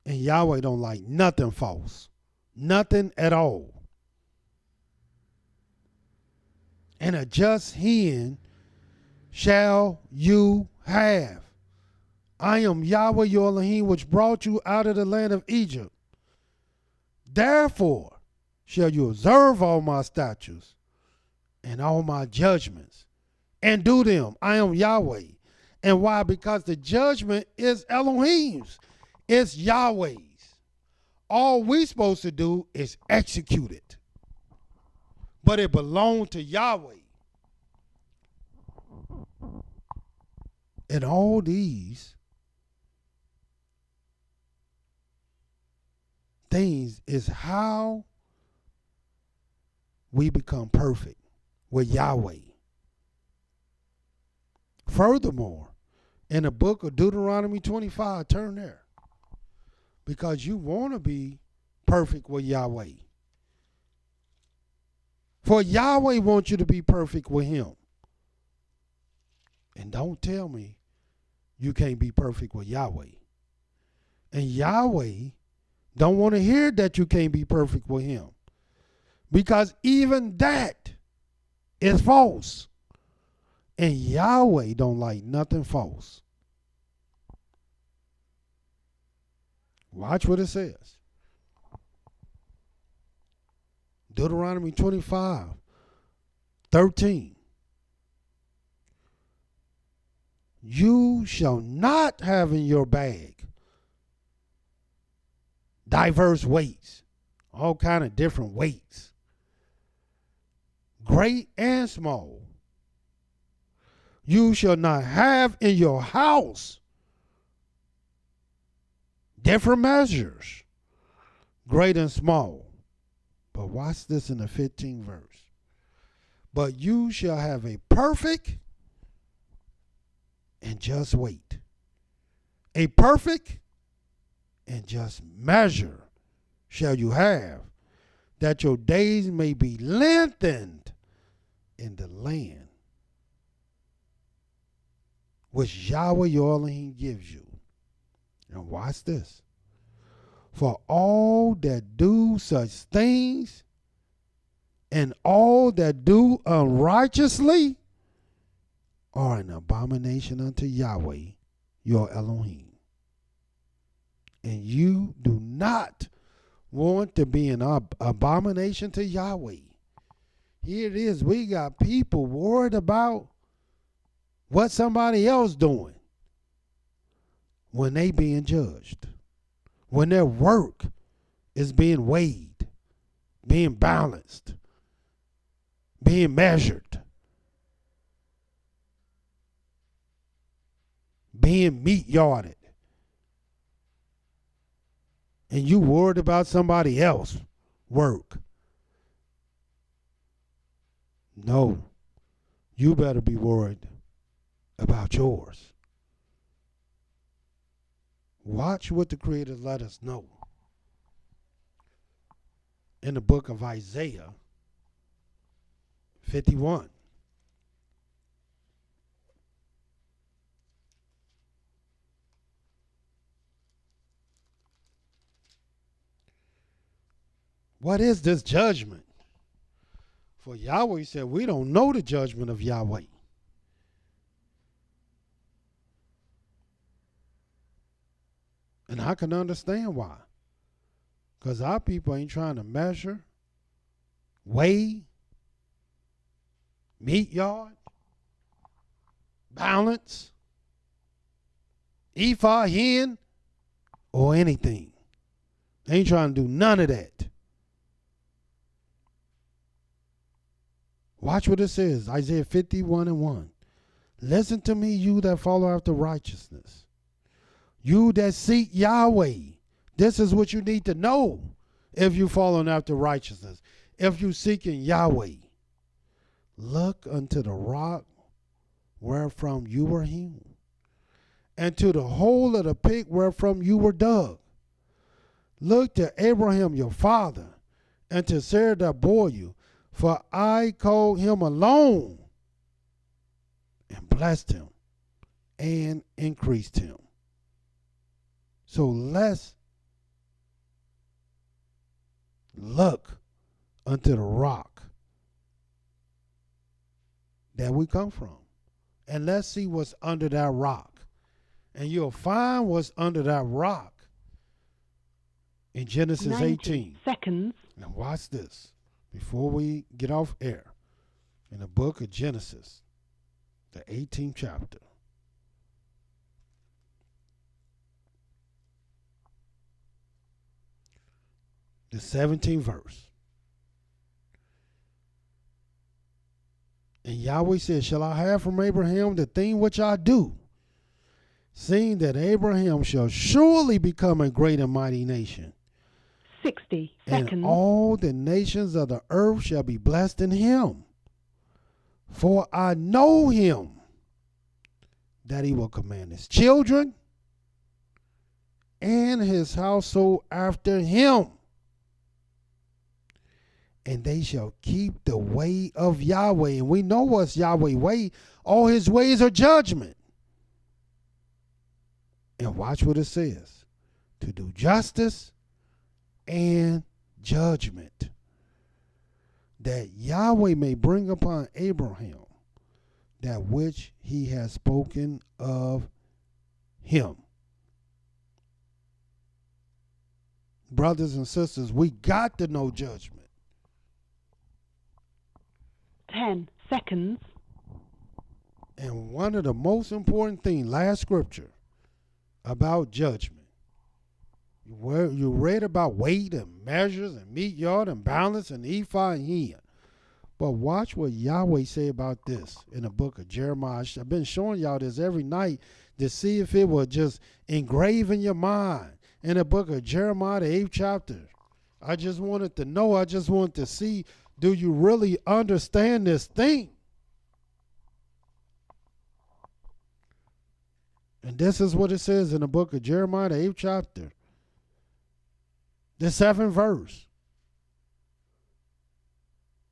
And Yahweh don't like nothing false. Nothing at all. And a just hen shall you have. I am Yahweh your Elohim, which brought you out of the land of Egypt. Therefore shall you observe all my statutes and all my judgments and do them. I am Yahweh. And why? Because the judgment is Elohim's. It's Yahweh's. All we supposed to do is execute it. But it belonged to Yahweh. And all these things is how we become perfect with Yahweh. Furthermore, in the book of Deuteronomy 25, turn there. Because you want to be perfect with Yahweh. For Yahweh wants you to be perfect with him. And don't tell me you can't be perfect with Yahweh. And Yahweh don't want to hear that you can't be perfect with him. Because even that is false. And Yahweh don't like nothing false. Watch what it says. Deuteronomy 25:13. You shall not have in your bag diverse weights, all kind of different weights, great and small. You shall not have in your house different measures, great and small. But watch this in the 15th verse. But you shall have a perfect and just weight, a perfect and just measure shall you have, that your days may be lengthened in the land which Yahweh your Elohim gives you. And watch this. For all that do such things and all that do unrighteously are an abomination unto Yahweh your Elohim. And you do not want to be an abomination to Yahweh. Here it is. We got people worried about what somebody else doing when they being judged, when their work is being weighed, being balanced, being measured, being meat yarded. And you worried about somebody else's work. No, you better be worried about yours. Watch what the Creator let us know in the book of Isaiah 51. What is this judgment? For Yahweh said, we don't know the judgment of Yahweh. And I can understand why. Because our people ain't trying to measure, weigh, meat yard, balance, ephah, hin, or anything. They ain't trying to do none of that. Watch what it says, Isaiah 51:1. Listen to me, you that follow after righteousness. You that seek Yahweh. This is what you need to know if you're following after righteousness. If you're seeking Yahweh. Look unto the rock wherefrom you were hewn, and to the hole of the pit wherefrom you were dug. Look to Abraham your father, and to Sarah that bore you. For I called him alone, and blessed him, and increased him. So let's look unto the rock that we come from. And let's see what's under that rock. And you'll find what's under that rock in Genesis 18. Seconds. Now watch this before we get off air. In the book of Genesis, the 18th chapter. The 17th verse. And Yahweh said, shall I have from Abraham the thing which I do, seeing that Abraham shall surely become a great and mighty nation, 60 seconds. and all the nations of the earth shall be blessed in him. For I know him, that he will command his children and his household after him, and they shall keep the way of Yahweh. And we know what's Yahweh's way. All his ways are judgment. And watch what it says. To do justice and judgment, that Yahweh may bring upon Abraham that which he has spoken of him. Brothers and sisters, we got to know judgment. 10 seconds. And one of the most important things, last scripture, about judgment. You read about weight and measures and meat yard and balance and ephah and hin. But watch what Yahweh say about this in the book of Jeremiah. I've been showing y'all this every night to see if it will just engrave in your mind. In the book of Jeremiah, the 8th chapter. I just wanted to know, I just wanted to see, do you really understand this thing? And this is what it says in the book of Jeremiah, the 8th chapter, the 7th verse.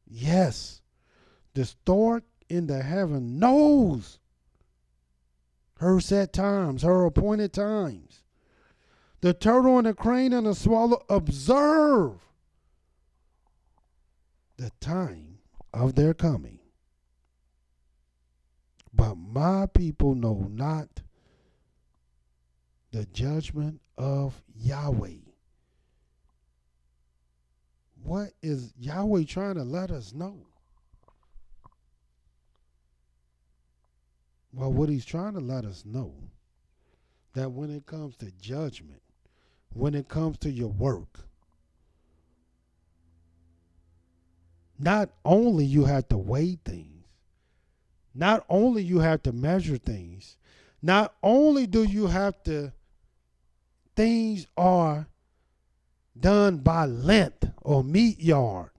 Yes, the stork in the heaven knows her set times, her appointed times. The turtle and the crane and the swallow observe the time of their coming. But my people know not the judgment of Yahweh. What is Yahweh trying to let us know? Well, what he's trying to let us know, that when it comes to judgment, when it comes to your work, not only you have to weigh things, not only you have to measure things, not only do you have to, things are done by length or meat yard,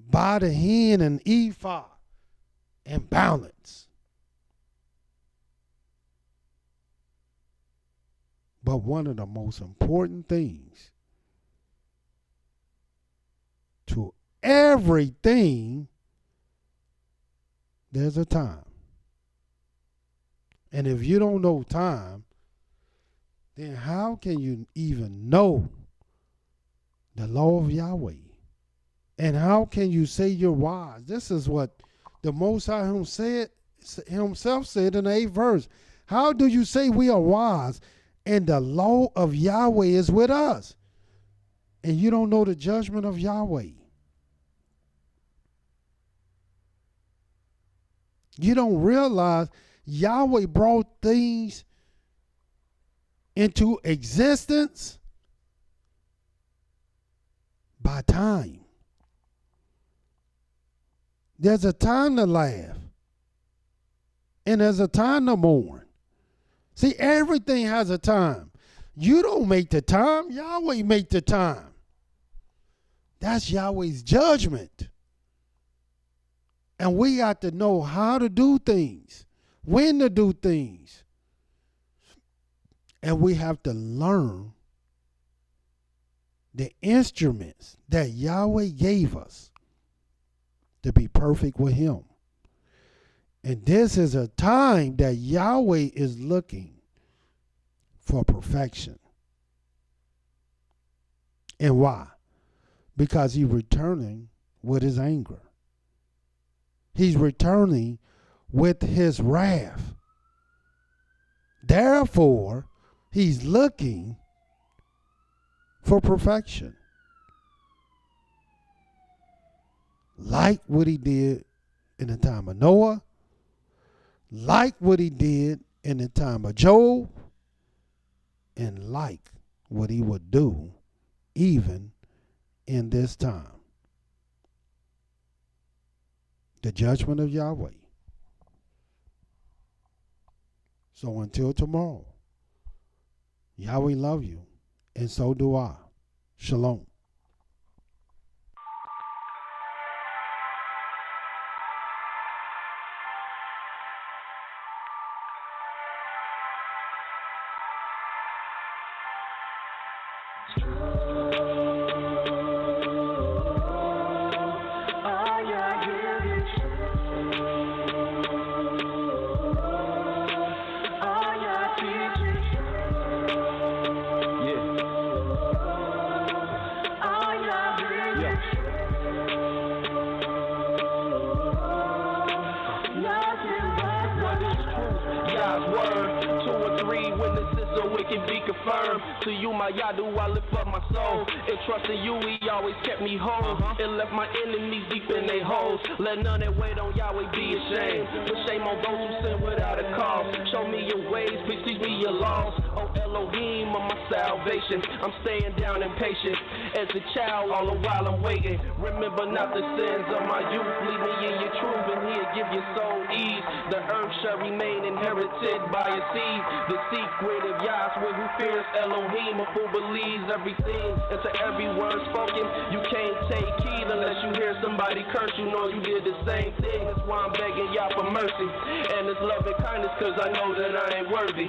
by the hin and ephah and balance. But one of the most important things to everything, there's a time. And if you don't know time, then how can you even know the law of Yahweh? And how can you say you're wise? This is what the Most High himself said in the 8th verse. How do you say we are wise and the law of Yahweh is with us, and you don't know the judgment of Yahweh? You don't realize Yahweh brought things into existence by time. There's a time to laugh, and there's a time to mourn. See, everything has a time. You don't make the time. Yahweh make the time. That's Yahweh's judgment. And we got to know how to do things, when to do things. And we have to learn the instruments that Yahweh gave us to be perfect with him. And this is a time that Yahweh is looking for perfection. And why? Because he's returning with his anger. He's returning with his wrath. Therefore, he's looking for perfection. Like what he did in the time of Noah, like what he did in the time of Job, and like what he would do even in this time. The judgment of Yahweh. So until tomorrow, Yahweh love you, and so do I. Shalom. it can be confirmed. To you, my Yah, do I lift up my soul. And trusting you, he always kept me whole. And left my enemies deep in their holes. Let none that wait on Yahweh be ashamed. But shame on those who sin without a cause. Show me your ways, please teach me your laws. Oh Elohim of my salvation, I'm staying down and patient. As a child, all the while I'm waiting. Remember not the sins of my youth. Lead me in your truth, and he'll give your soul ease. The earth shall remain inherited by your seed. The secret of YAHWEH, who fears Elohim, a fool believes everything. And to every word spoken, you can't take heed unless you hear somebody curse. You know you did the same thing. That's why I'm begging Yah for mercy and His love and kindness, cause I know that I ain't worthy.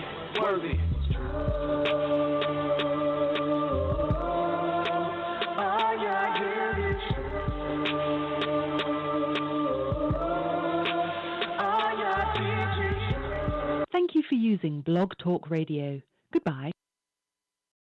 Thank you for using Blog Talk Radio. Goodbye.